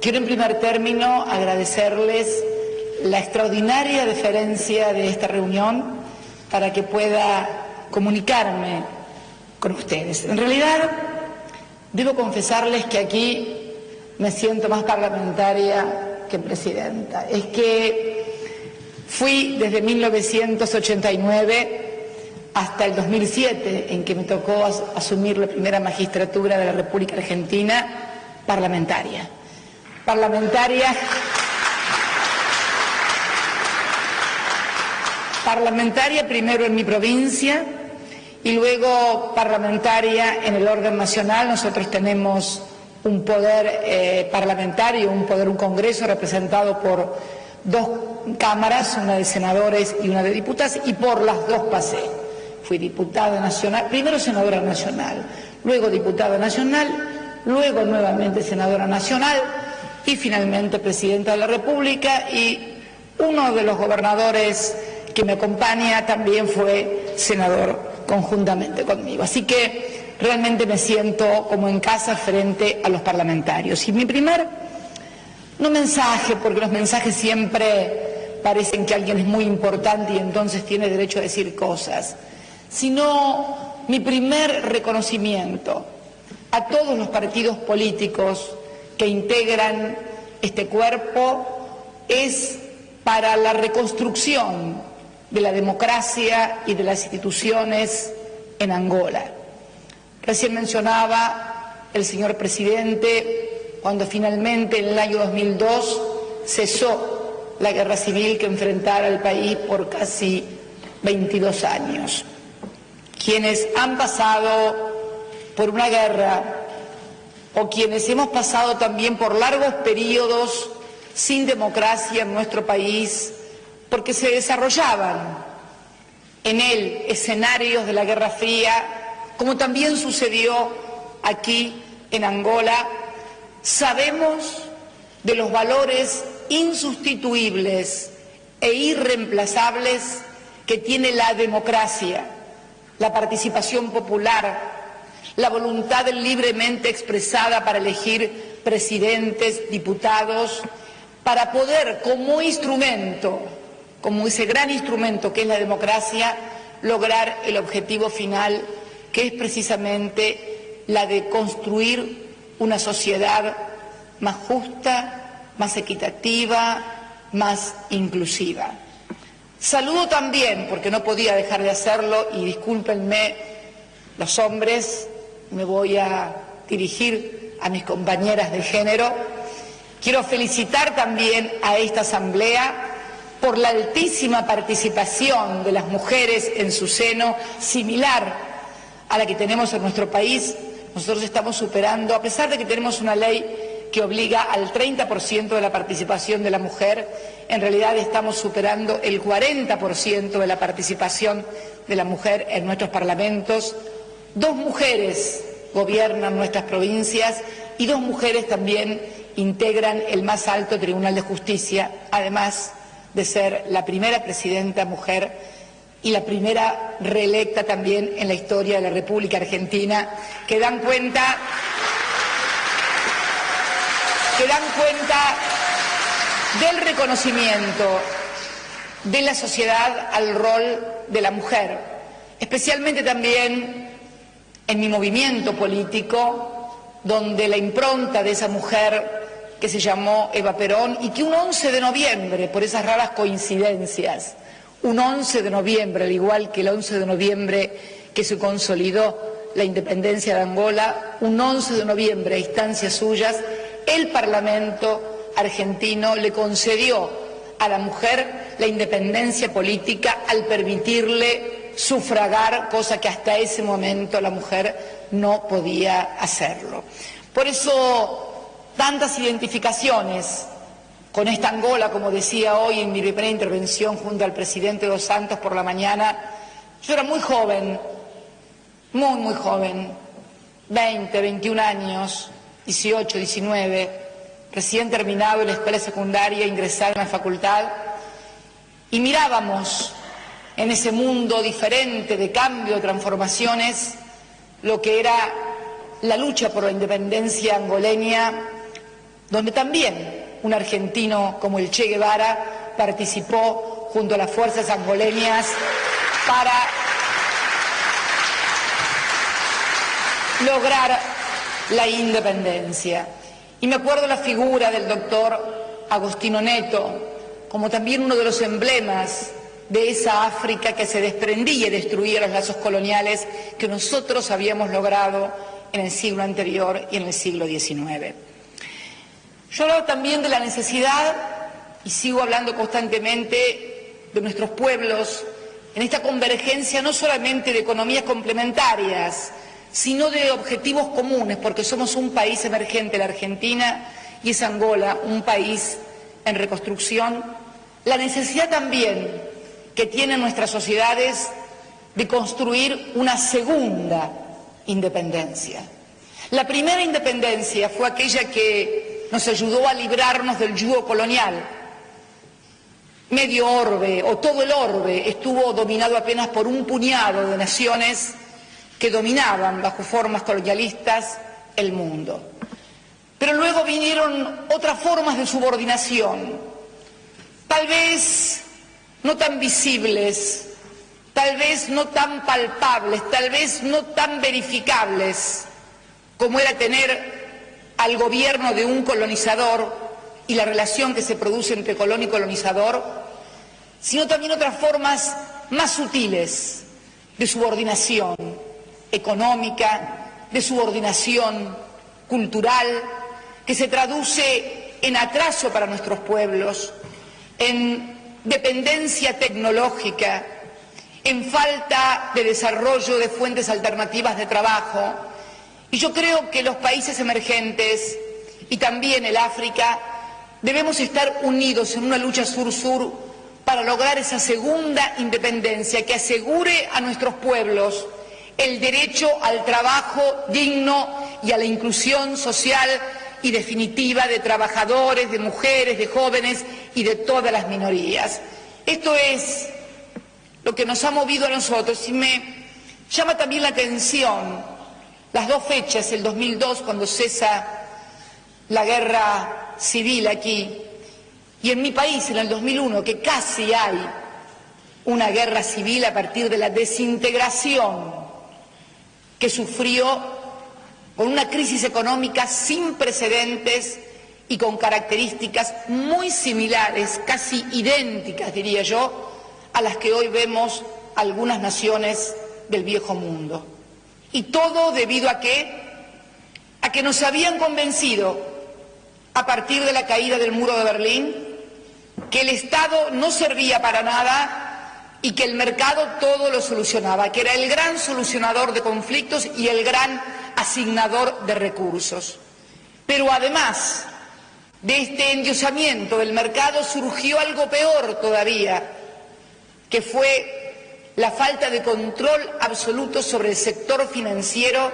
Quiero en primer término agradecerles la extraordinaria deferencia de esta reunión para que pueda comunicarme con ustedes. En realidad, debo confesarles que aquí me siento más parlamentaria que presidenta. Es que fui desde 1989 hasta el 2007, en que me tocó asumir la primera magistratura de la República Argentina, parlamentaria primero en mi provincia y luego parlamentaria en el órgano nacional. Nosotros tenemos un poder parlamentario, un Congreso representado por dos cámaras, una de senadores y una de diputadas, y por las dos pasé. Fui diputada nacional, primero senadora nacional, luego diputada nacional, luego nuevamente senadora nacional y finalmente presidenta de la República, y uno de los gobernadores que me acompaña también fue senador conjuntamente conmigo. Así que realmente me siento como en casa frente a los parlamentarios. Y mi primer, no mensaje, porque los mensajes siempre parecen que alguien es muy importante y entonces tiene derecho a decir cosas, sino mi primer reconocimiento a todos los partidos políticos que integran este cuerpo es para la reconstrucción de la democracia y de las instituciones en Angola. Recién mencionaba el señor presidente cuando finalmente en el año 2002 cesó la guerra civil que enfrentara el país por casi 22 años. Quienes han pasado por una guerra o quienes hemos pasado también por largos periodos sin democracia en nuestro país, porque se desarrollaban en él escenarios de la Guerra Fría, como también sucedió aquí en Angola, sabemos de los valores insustituibles e irreemplazables que tiene la democracia, la participación popular, la voluntad libremente expresada para elegir presidentes, diputados, para poder como instrumento, como ese gran instrumento que es la democracia, lograr el objetivo final, que es precisamente la de construir una sociedad más justa, más equitativa, más inclusiva. Saludo también, porque no podía dejar de hacerlo, y discúlpenme los hombres, me voy a dirigir a mis compañeras de género. Quiero felicitar también a esta asamblea por la altísima participación de las mujeres en su seno, similar a la que tenemos en nuestro país. Nosotros estamos superando, a pesar de que tenemos una ley que obliga al 30% de la participación de la mujer, en realidad estamos superando el 40% de la participación de la mujer en nuestros parlamentos. 2 mujeres gobiernan nuestras provincias y 2 mujeres también integran el más alto Tribunal de Justicia, además de ser la primera presidenta mujer y la primera reelecta también en la historia de la República Argentina, que dan cuenta del reconocimiento de la sociedad al rol de la mujer, especialmente también en mi movimiento político, donde la impronta de esa mujer que se llamó Eva Perón y que un 11 de noviembre, por esas raras coincidencias, un 11 de noviembre, al igual que el 11 de noviembre que se consolidó la independencia de Angola, un 11 de noviembre a instancias suyas, el Parlamento argentino le concedió a la mujer la independencia política al permitirle sufragar, cosa que hasta ese momento la mujer no podía hacerlo. Por eso, tantas identificaciones con esta Angola, como decía hoy en mi primera intervención junto al presidente Dos Santos por la mañana. Yo era muy joven, muy joven, 20, 21 años, 18, 19, recién terminado la escuela secundaria, ingresada en la facultad, y mirábamos en ese mundo diferente de cambio, de transformaciones, lo que era la lucha por la independencia angoleña, donde también un argentino como el Che Guevara participó junto a las fuerzas angoleñas para lograr la independencia. Y me acuerdo la figura del doctor Agostinho Neto como también uno de los emblemas de esa África que se desprendía y destruía los lazos coloniales que nosotros habíamos logrado en el siglo anterior y en el siglo XIX. Yo hablo también de la necesidad, y sigo hablando constantemente, de nuestros pueblos en esta convergencia no solamente de economías complementarias, sino de objetivos comunes, porque somos un país emergente, la Argentina, y es Angola, un país en reconstrucción. La necesidad también que tienen nuestras sociedades de construir una segunda independencia. La primera independencia fue aquella que nos ayudó a librarnos del yugo colonial. Medio orbe, o todo el orbe, estuvo dominado apenas por un puñado de naciones que dominaban bajo formas colonialistas el mundo. Pero luego vinieron otras formas de subordinación, tal vez no tan visibles, tal vez no tan palpables, tal vez no tan verificables, como era tener al gobierno de un colonizador y la relación que se produce entre colono y colonizador, sino también otras formas más sutiles de subordinación económica, de subordinación cultural, que se traduce en atraso para nuestros pueblos, en dependencia tecnológica, en falta de desarrollo de fuentes alternativas de trabajo. Y yo creo que los países emergentes y también el África debemos estar unidos en una lucha sur-sur para lograr esa segunda independencia que asegure a nuestros pueblos el derecho al trabajo digno y a la inclusión social y definitiva de trabajadores, de mujeres, de jóvenes y de todas las minorías. Esto es lo que nos ha movido a nosotros y me llama también la atención las dos fechas, el 2002 cuando cesa la guerra civil aquí y en mi país en el 2001 que casi hay una guerra civil a partir de la desintegración que sufrió con una crisis económica sin precedentes y con características muy similares, casi idénticas, diría yo, a las que hoy vemos algunas naciones del viejo mundo. Y todo debido a qué? A que nos habían convencido, a partir de la caída del muro de Berlín, que el Estado no servía para nada y que el mercado todo lo solucionaba, que era el gran solucionador de conflictos y el gran asignador de recursos. Pero además de este endiosamiento del mercado surgió algo peor todavía, que fue la falta de control absoluto sobre el sector financiero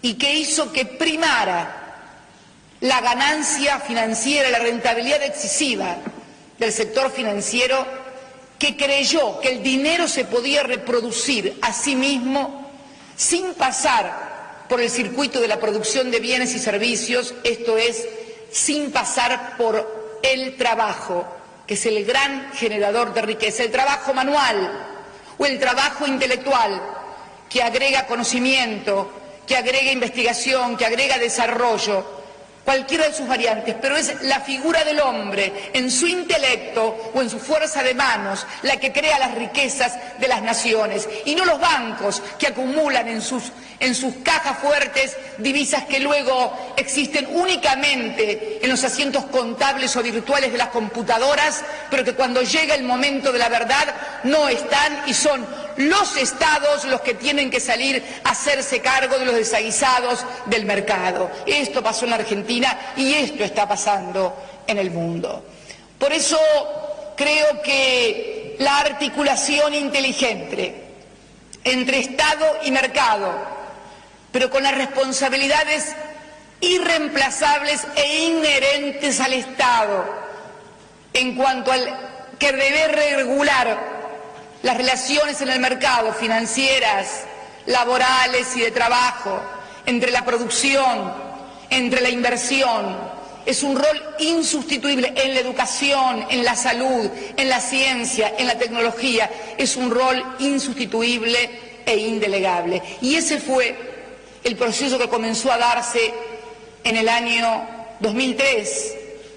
y que hizo que primara la ganancia financiera, la rentabilidad excesiva del sector financiero, que creyó que el dinero se podía reproducir a sí mismo sin pasar por el circuito de la producción de bienes y servicios, esto es, sin pasar por el trabajo, que es el gran generador de riqueza, el trabajo manual o el trabajo intelectual, que agrega conocimiento, que agrega investigación, que agrega desarrollo, cualquiera de sus variantes, pero es la figura del hombre en su intelecto o en su fuerza de manos la que crea las riquezas de las naciones y no los bancos que acumulan en sus cajas fuertes divisas que luego existen únicamente en los asientos contables o virtuales de las computadoras, pero que cuando llega el momento de la verdad no están y son los estados los que tienen que salir a hacerse cargo de los desaguisados del mercado. Esto pasó en la Argentina y esto está pasando en el mundo. Por eso creo que la articulación inteligente entre Estado y mercado, pero con las responsabilidades irreemplazables e inherentes al Estado en cuanto al que debe regular las relaciones en el mercado, financieras, laborales y de trabajo, entre la producción, entre la inversión, es un rol insustituible en la educación, en la salud, en la ciencia, en la tecnología, es un rol insustituible e indelegable. Y ese fue el proceso que comenzó a darse en el año 2003,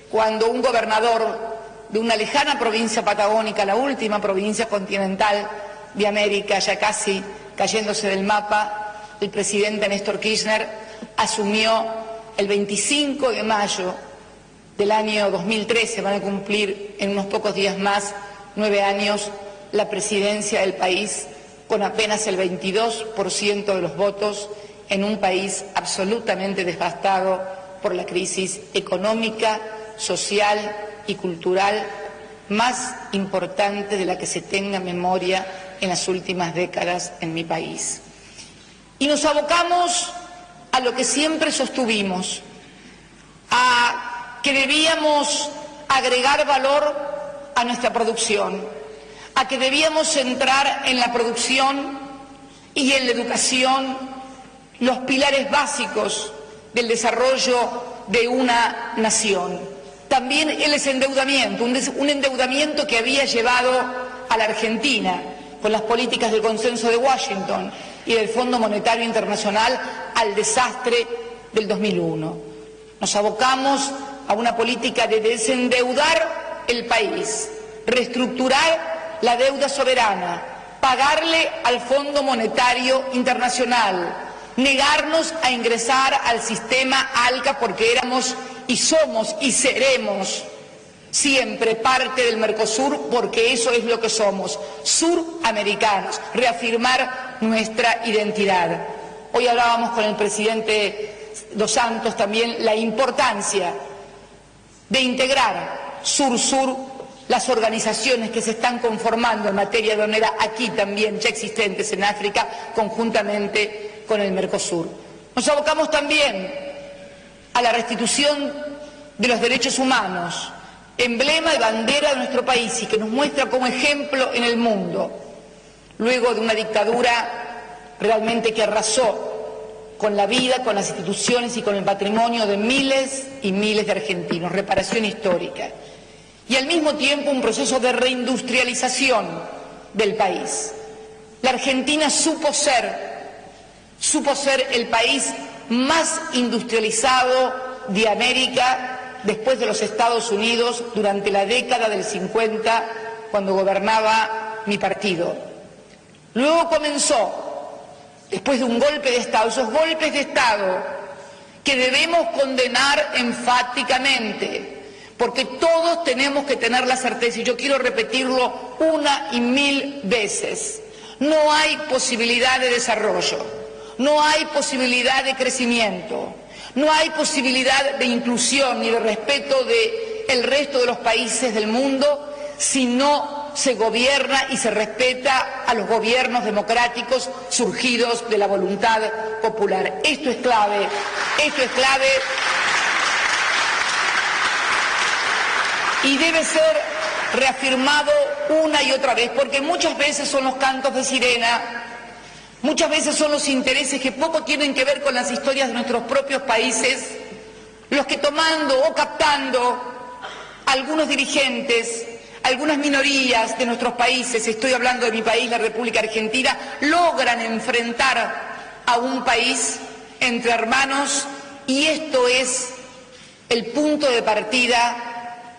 cuando un gobernador de una lejana provincia patagónica, la última provincia continental de América, ya casi cayéndose del mapa, el presidente Néstor Kirchner asumió el 25 de mayo del año 2013, van a cumplir en unos pocos días más 9 años, la presidencia del país con apenas el 22% de los votos en un país absolutamente devastado por la crisis económica, social y cultural más importante de la que se tenga memoria en las últimas décadas en mi país. Y nos abocamos a lo que siempre sostuvimos, a que debíamos agregar valor a nuestra producción, a que debíamos centrar en la producción y en la educación los pilares básicos del desarrollo de una nación. También el desendeudamiento, un endeudamiento que había llevado a la Argentina con las políticas del consenso de Washington y del Fondo Monetario Internacional al desastre del 2001. Nos abocamos a una política de desendeudar el país, reestructurar la deuda soberana, pagarle al Fondo Monetario Internacional, negarnos a ingresar al sistema ALCA porque éramos y somos y seremos siempre parte del Mercosur porque eso es lo que somos, suramericanos, reafirmar nuestra identidad. Hoy hablábamos con el presidente Dos Santos también la importancia de integrar sur-sur las organizaciones que se están conformando en materia aduanera aquí también ya existentes en África conjuntamente con el Mercosur. Nos abocamos también a la restitución de los derechos humanos, emblema y bandera de nuestro país y que nos muestra como ejemplo en el mundo, luego de una dictadura realmente que arrasó con la vida, con las instituciones y con el patrimonio de miles y miles de argentinos, reparación histórica. Y al mismo tiempo un proceso de reindustrialización del país. La Argentina supo ser el país más industrializado de América después de los Estados Unidos durante la década del 50, cuando gobernaba mi partido. Luego comenzó, después de un golpe de Estado, esos golpes de Estado que debemos condenar enfáticamente, porque todos tenemos que tener la certeza, y yo quiero repetirlo una y mil veces, no hay posibilidad de desarrollo, no hay posibilidad de crecimiento, no hay posibilidad de inclusión ni de respeto del resto de los países del mundo si no se gobierna y se respeta a los gobiernos democráticos surgidos de la voluntad popular. Esto es clave, y debe ser reafirmado una y otra vez, porque muchas veces son los cantos de sirena, muchas veces son los intereses que poco tienen que ver con las historias de nuestros propios países, los que tomando o captando algunos dirigentes, algunas minorías de nuestros países, estoy hablando de mi país, la República Argentina, logran enfrentar a un país entre hermanos y esto es el punto de partida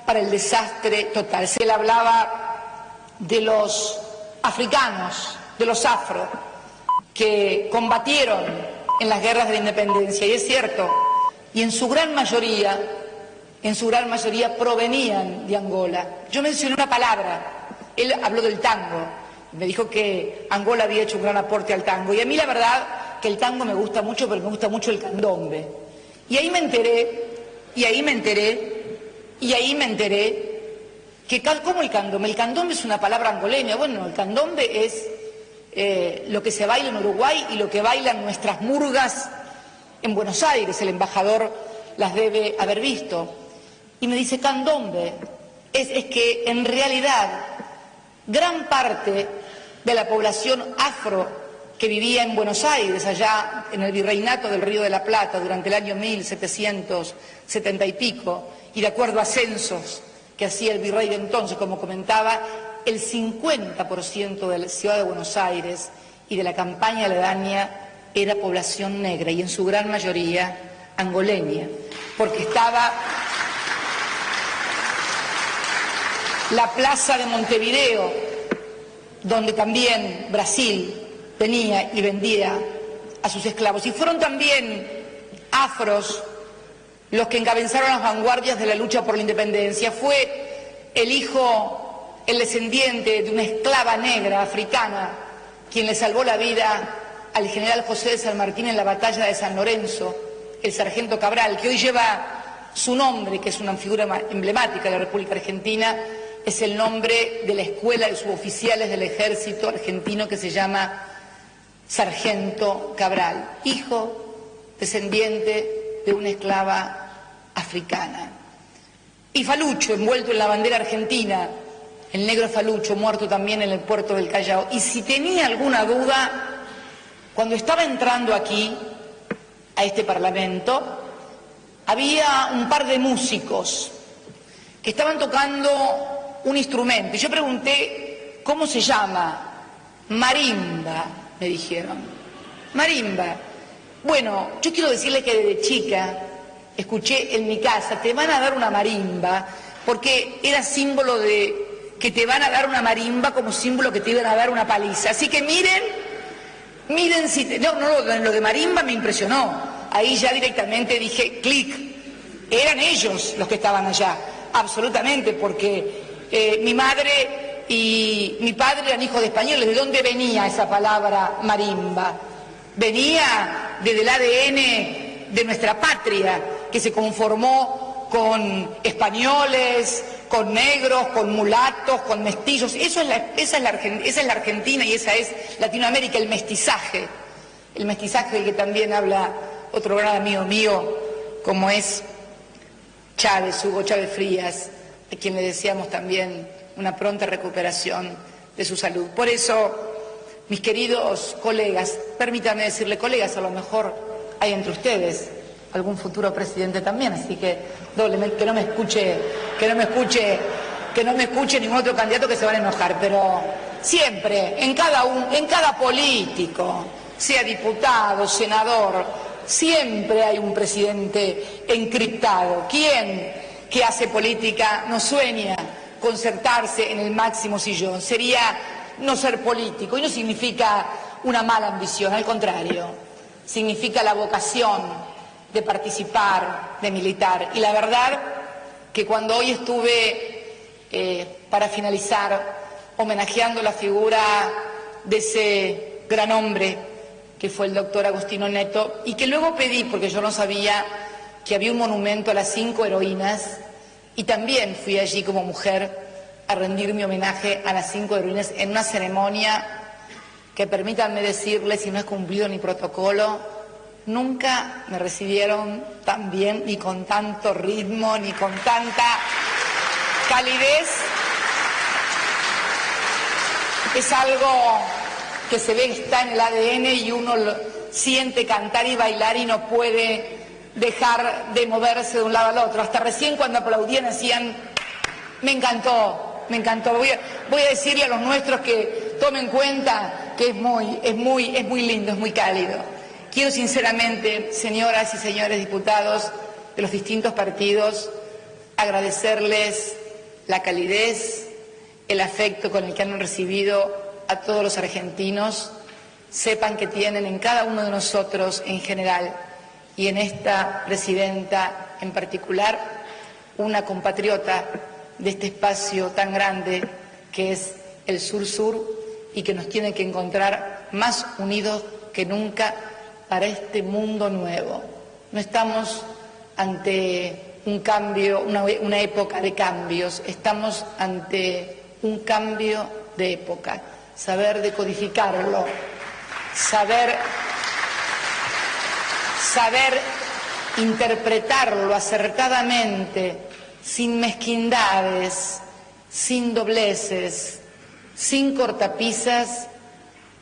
para el desastre total. Se le hablaba de los africanos, de los afro, que combatieron en las guerras de la independencia, y es cierto, y en su gran mayoría provenían de Angola. Yo mencioné una palabra, él habló del tango, me dijo que Angola había hecho un gran aporte al tango, y a mí la verdad que el tango me gusta mucho, pero me gusta mucho el candombe. Y ahí me enteré que ¿cómo el candombe? El candombe es una palabra angoleña. Bueno, el candombe es lo que se baila en Uruguay y lo que bailan nuestras murgas en Buenos Aires. El embajador las debe haber visto. Y me dice, candombe es que en realidad gran parte de la población afro que vivía en Buenos Aires, allá en el virreinato del Río de la Plata, durante el año 1770 y pico, y de acuerdo a censos que hacía el virrey de entonces, como comentaba, el 50% de la ciudad de Buenos Aires y de la campaña aledaña era población negra, y en su gran mayoría angoleña, porque estaba la plaza de Montevideo, donde también Brasil venía y vendía a sus esclavos. Y fueron también afros los que encabezaron las vanguardias de la lucha por la independencia. Fue el descendiente de una esclava negra africana quien le salvó la vida al general José de San Martín en la batalla de San Lorenzo, el sargento Cabral, que hoy lleva su nombre, que es una figura emblemática de la República Argentina. Es el nombre de la escuela de suboficiales del ejército argentino, que se llama Sargento Cabral, hijo, descendiente de una esclava africana. Y Falucho, envuelto en la bandera argentina, el negro Falucho, muerto también en el puerto del Callao. Y si tenía alguna duda, cuando estaba entrando aquí, a este Parlamento, había un par de músicos que estaban tocando un instrumento. Y yo pregunté, ¿cómo se llama? Marimba, me dijeron. Marimba. Bueno, yo quiero decirle que desde chica escuché en mi casa, te van a dar una marimba, porque era símbolo de que te van a dar una marimba como símbolo que te iban a dar una paliza. Así que miren si... lo de marimba me impresionó. Ahí ya directamente dije, clic. Eran ellos los que estaban allá, absolutamente, porque mi madre y mi padre eran hijos de españoles. ¿De dónde venía esa palabra marimba? Venía desde el ADN de nuestra patria, que se conformó con españoles, con negros, con mulatos, con mestizos. Esa es la Argentina y esa es Latinoamérica, el mestizaje del que también habla otro gran amigo mío, como es Hugo Chávez Frías, a quien le deseamos también una pronta recuperación de su salud. Por eso, mis queridos colegas, permítanme decirle colegas, a lo mejor hay entre ustedes algún futuro presidente también, así que doblemente que no me escuche ningún otro candidato, que se van a enojar, pero siempre, en cada político, sea diputado, senador, siempre hay un presidente encriptado. ¿Quién que hace política no sueña con sentarse en el máximo sillón? Sería no ser político, y no significa una mala ambición, al contrario, significa la vocación de participar, de militar. Y la verdad que cuando hoy estuve, para finalizar, homenajeando la figura de ese gran hombre que fue el doctor Agustín Neto, y que luego pedí, porque yo no sabía que había un monumento a las 5 heroínas, y también fui allí como mujer a rendir mi homenaje a las 5 heroínas en una ceremonia que, permítanme decirles, si no es cumplido ni protocolo, nunca me recibieron tan bien, ni con tanto ritmo, ni con tanta calidez. Es algo que se ve, está en el ADN, y uno lo siente cantar y bailar y no puede dejar de moverse de un lado al otro. Hasta recién, cuando aplaudían, decían, me encantó, me encantó. Voy a decirle a los nuestros que tomen cuenta que es muy lindo, es muy cálido. Quiero sinceramente, señoras y señores diputados de los distintos partidos, agradecerles la calidez, el afecto con el que han recibido a todos los argentinos. Sepan que tienen en cada uno de nosotros en general, y en esta presidenta en particular, una compatriota de este espacio tan grande que es el Sur-Sur, y que nos tiene que encontrar más unidos que nunca para este mundo nuevo. No estamos ante un cambio, una época de cambios, estamos ante un cambio de época. Saber decodificarlo, saber interpretarlo acertadamente, sin mezquindades, sin dobleces, sin cortapisas,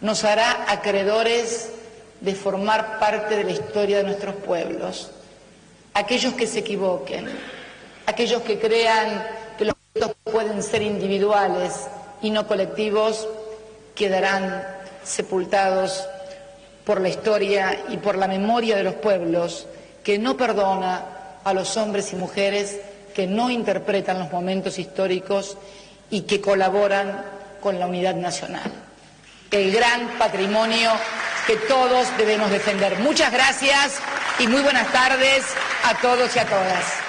nos hará acreedores de formar parte de la historia de nuestros pueblos. Aquellos que se equivoquen, aquellos que crean que los proyectos pueden ser individuales y no colectivos, quedarán sepultados por la historia y por la memoria de los pueblos, que no perdona a los hombres y mujeres que no interpretan los momentos históricos y que colaboran con la unidad nacional. El gran patrimonio que todos debemos defender. Muchas gracias y muy buenas tardes a todos y a todas.